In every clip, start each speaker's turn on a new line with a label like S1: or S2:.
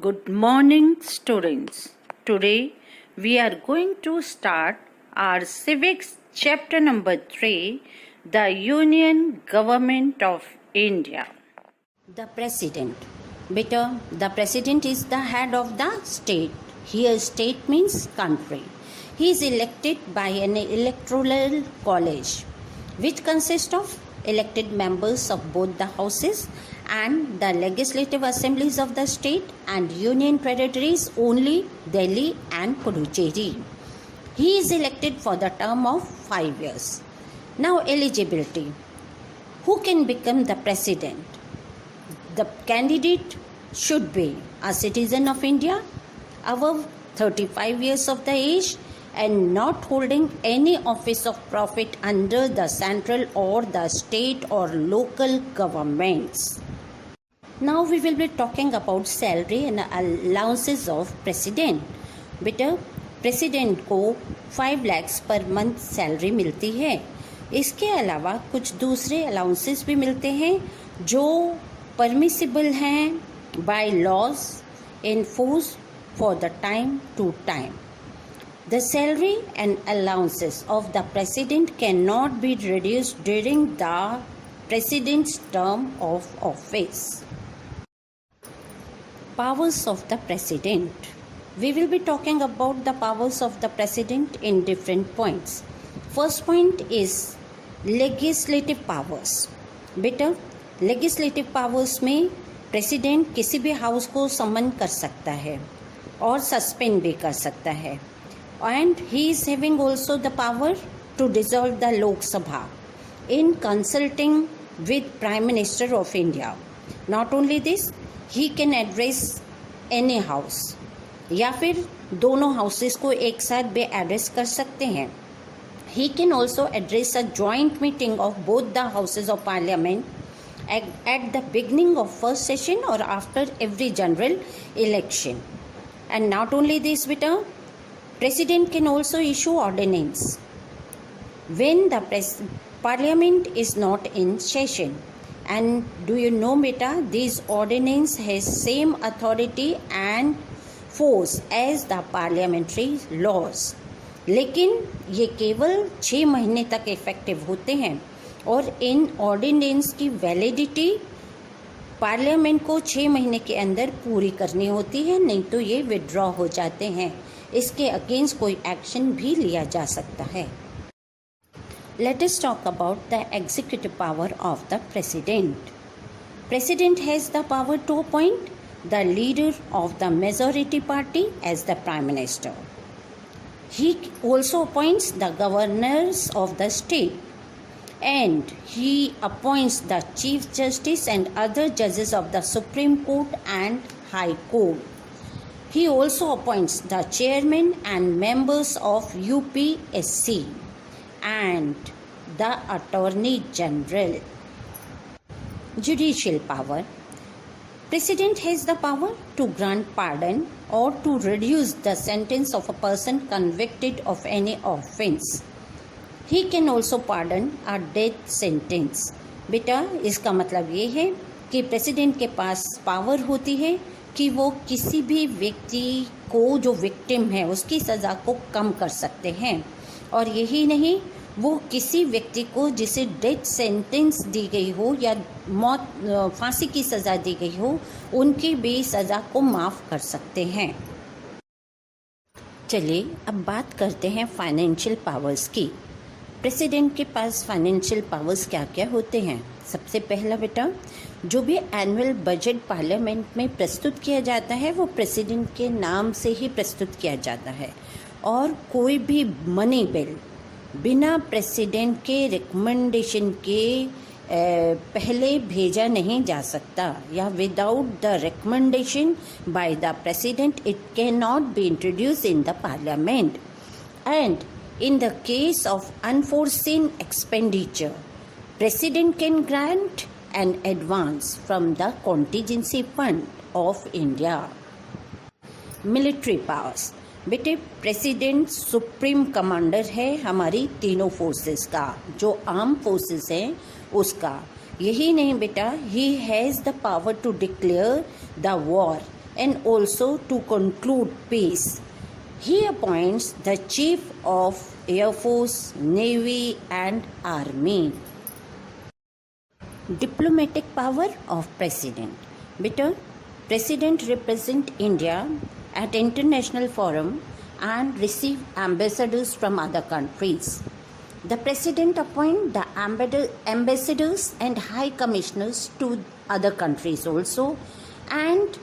S1: Good morning, students. Today we are going to start our civics chapter number 3, the Union Government of India.
S2: The President. Beta, the President is the head of the state. Here, state means country. He is elected by an electoral college, which consists of elected members of both the houses and the legislative assemblies of the state and union territories only Delhi and Puducherry. He is elected for the term of 5 years. Now, eligibility. Who can become the president? The candidate should be a citizen of India, above 35 years of the age, and not holding any office of profit under the central or the state or local governments. Now we will be talking about salary and allowances of president. बेटा, president को 5 lakhs per month salary मिलती है. इसके अलावा कुछ दूसरे allowances भी मिलते हैं जो परमिसिबल हैं by laws enforced for the time to time. The salary and allowances of the president cannot be reduced during the president's term of office. Powers of the president. We will be talking about the powers of the president in different points. First point is legislative powers. बेटा, legislative powers में president किसी भी house को समन कर सकता है और suspend भी कर सकता है. And he is having also the power to dissolve the Lok Sabha in consulting with prime minister of India. Not only this, he can address any house या फिर दोनों हाउसेस को एक साथ भी एड्रेस कर सकते हैं. He can also address a joint meeting of both the houses of parliament at the beginning of first session or after every general election. And not only this, beta, president can also issue ordinance when the parliament is not in session. And do you know, beta, these ordinance has same authority and force as the parliamentary laws. लेकिन ये केवल 6 महीने तक effective होते हैं और इन ordinance की validity parliament को 6 महीने के अंदर पूरी करनी होती है, नहीं तो ये विड्रॉ हो जाते हैं. इसके अगेंस्ट कोई एक्शन भी लिया जा सकता है. Let us talk about the executive power of the president. President has the power to appoint the leader of the majority party as the prime minister. He also appoints the governors of the state and he appoints the Chief Justice and other judges of the Supreme Court and High Court. He also appoints the chairman and members of UPSC and the Attorney General. Judicial power. President has the power to grant pardon or to reduce the sentence of a person convicted of any offense. He can also pardon a death sentence. बेटा, इसका मतलब ये है कि president के पास power होती है कि वो किसी भी व्यक्ति को जो विक्टिम है उसकी सज़ा को कम कर सकते हैं. और यही नहीं, वो किसी व्यक्ति को जिसे डेथ सेंटेंस दी गई हो या मौत फांसी की सज़ा दी गई हो उनकी भी सज़ा को माफ़ कर सकते हैं. चलिए अब बात करते हैं फाइनेंशियल पावर्स की. प्रेसिडेंट के पास फाइनेंशियल पावर्स क्या क्या होते हैं. सबसे पहला बेटा, जो भी एनुअल बजट पार्लियामेंट में प्रस्तुत किया जाता है वो प्रेसिडेंट के नाम से ही प्रस्तुत किया जाता है और कोई भी मनी बिल बिना प्रेसिडेंट के रिकमेंडेशन के पहले भेजा नहीं जा सकता या without the recommendation by the president it can not be introduce in the parliament. And in the case of unforeseen expenditure, President can grant an advance from the contingency fund of India. Military powers. बेटे, president supreme commander है हमारी तीनों forces का, जो arm forces हैं उसका. यही नहीं बेटा, he has the power to declare the war and also to conclude peace. He appoints the Chief of Air Force, Navy and Army. Diplomatic power of President. Beta, President represent India at international forum and receive ambassadors from other countries. The President appoint the ambassadors and high commissioners to other countries also, and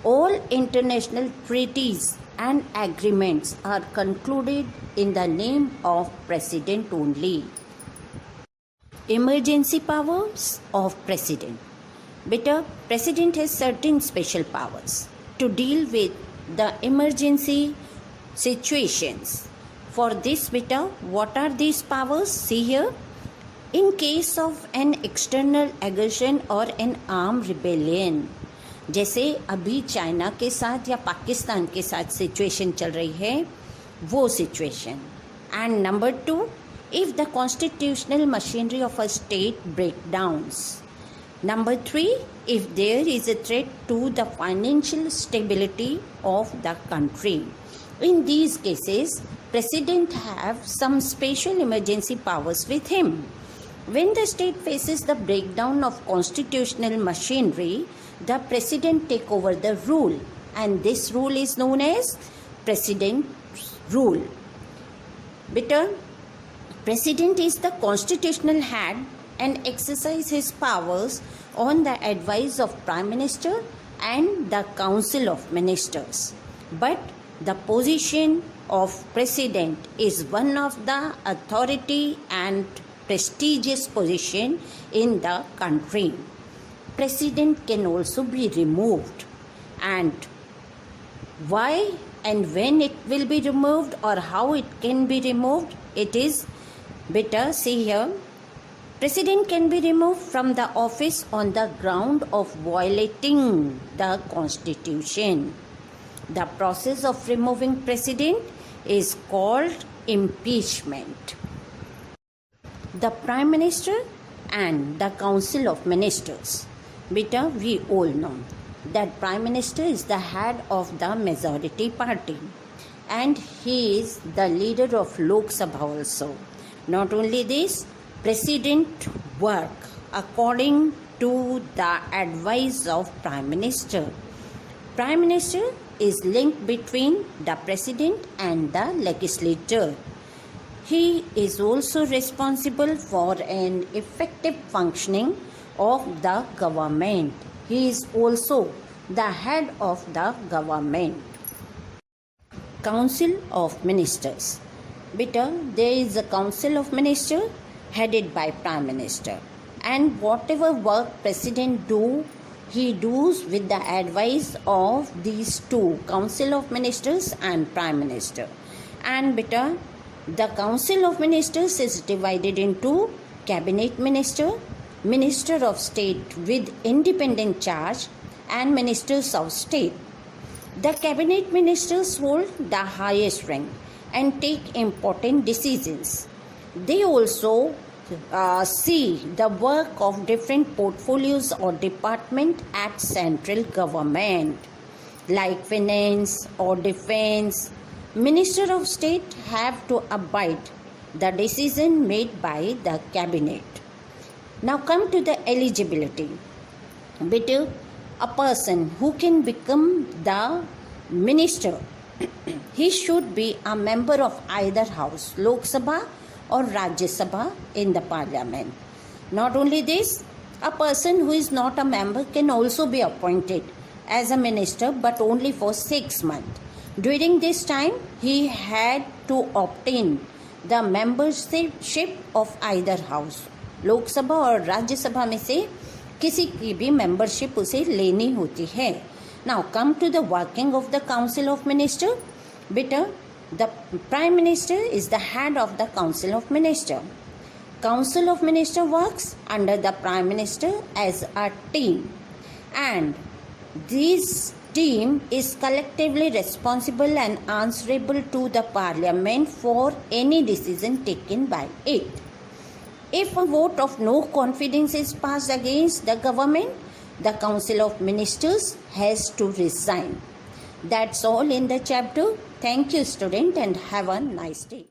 S2: all international treaties and agreements are concluded in the name of President only. Emergency powers of President. Beta, President has certain special powers to deal with the emergency situations. For this, beta, what are these powers? See here. In case of an external aggression or an armed rebellion, जैसे अभी China के साथ या पाकिस्तान के साथ situation चल रही है, वो situation. And number 2, if the constitutional machinery of a state breakdowns. Number 3, if there is a threat to the financial stability of the country. In these cases, President have some special emergency powers with him. When the state faces the breakdown of constitutional machinery, the President take over the rule, and this rule is known as President's rule. Beta, President is the constitutional head and exercise his powers on the advice of Prime Minister and the Council of Ministers. But the position of President is one of the authority and prestigious position in the country. President can also be removed, and why and when it will be removed or how it can be removed, it is better. See here, President can be removed from the office on the ground of violating the Constitution. The process of removing President is called impeachment. The Prime Minister and the Council of Ministers. Beta, we all know that Prime Minister is the head of the majority party and he is the leader of Lok Sabha also. Not only this, President work according to the advice of Prime Minister. Prime Minister is linked between the President and the legislature. He is also responsible for an effective functioning of the government. He is also the head of the government. Council of Ministers. Beta, there is a Council of Ministers headed by Prime Minister, and whatever work President do, he does with the advice of these two, Council of Ministers and Prime Minister. And beta, the Council of Ministers is divided into Cabinet Minister, Minister of State with independent charge, and Ministers of State. The Cabinet Ministers hold the highest rank and take important decisions. They also see the work of different portfolios or department at central government, like finance or defense. Minister of State have to abide the decision made by the cabinet. Now come to the eligibility. Better, a person who can become the minister, he should be a member of either house, Lok Sabha or Rajya Sabha in the parliament. Not only this, a person who is not a member can also be appointed as a minister, but only for 6 months. During this time, he had to obtain the membership of either house, लोक सभा और राज्य सभा में से किसी की भी मेंबरशिप उसे लेनी होती है. Now come to the working of the council of minister. बेटा, the prime minister is the head of the council of minister. Council of Minister works under the Prime Minister as a team, and this team is collectively responsible and answerable to the Parliament for any decision taken by it. If a vote of no confidence is passed against the government, the Council of Ministers has to resign. That's all in the chapter. Thank you, student, and have a nice day.